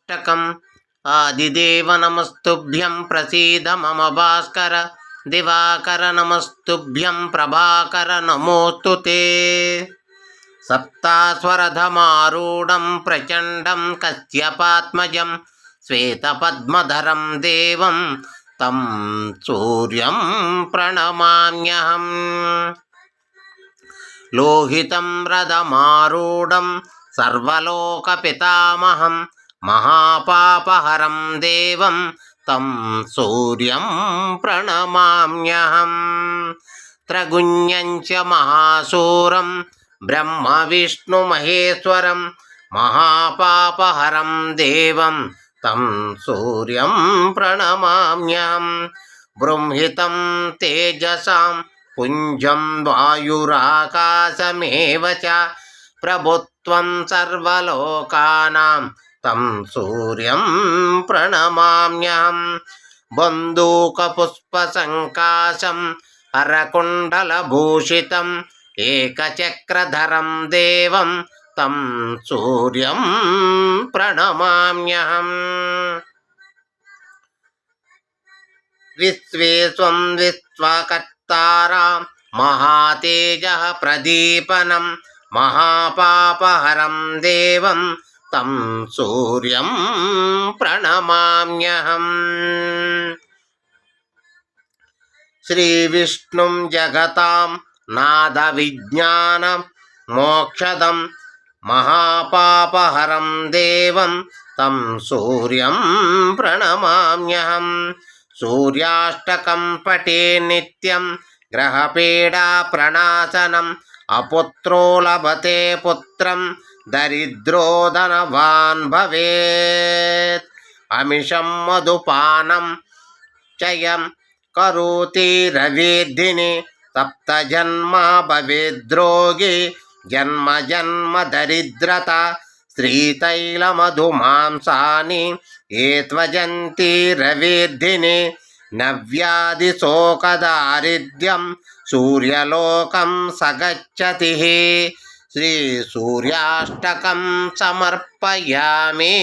सूर्याष्टकम् आदिदेव नमस्तुभ्यं प्रसीद मम भास्कर दिवाकर नमस्तुभ्यं प्रभाकर नमोऽस्तु ते सप्तास्वरधमारूढं प्रचण्डं कश्यपात्मजं श्वेतपद्मधरं देवं तं सूर्यं प्रणमाम्यहम् लोहितं रथमारूढं सर्वलोकपितामहं महापापहरं देवं तं सूर्यं प्रणमाम्यहम् त्रगुण्यं च महासूरं ब्रह्मविष्णुमहेश्वरं महापापहरं देवं तं सूर्यं प्रणमाम्यहम् बृंहितं तेजसां पुञ्जं वायुराकाशमेव च प्रभुत्वं सर्वलोकानां तं सूर्यं प्रणमाम्यहम् बन्दूकपुष्पसङ्काशं हरकुण्डलभूषितम् एकचक्रधरं देवं तं सूर्यं प्रणमाम्यहम् विश्वेश्वं विश्वकर्तारं महातेजः प्रदीपनं महापापहरं देवं तं सूर्यं प्रणमाम्यहम् श्रीविष्णुं जगतां नादविज्ञानं मोक्षदं महापापहरं देवं तं सूर्यं प्रणमाम्यहम् सूर्याष्टकं पठे नित्यं ग्रहपीडाप्रणाशनम् अपुत्रो लभते पुत्रं दरिद्रो धनवान् भवेत् अमिषं मधुपानं चयं करोति रविदिने सप्तजन्मा भवेद्रोगी जन्म जन्म दरिद्रता श्रीतैलमधुमांसानि ये त्वजन्ति रविदिने नव्याधिशोकदारिद्र्यं सूर्यलोकं सगच्छति श्रीसूर्याष्टकं समर्पयामि।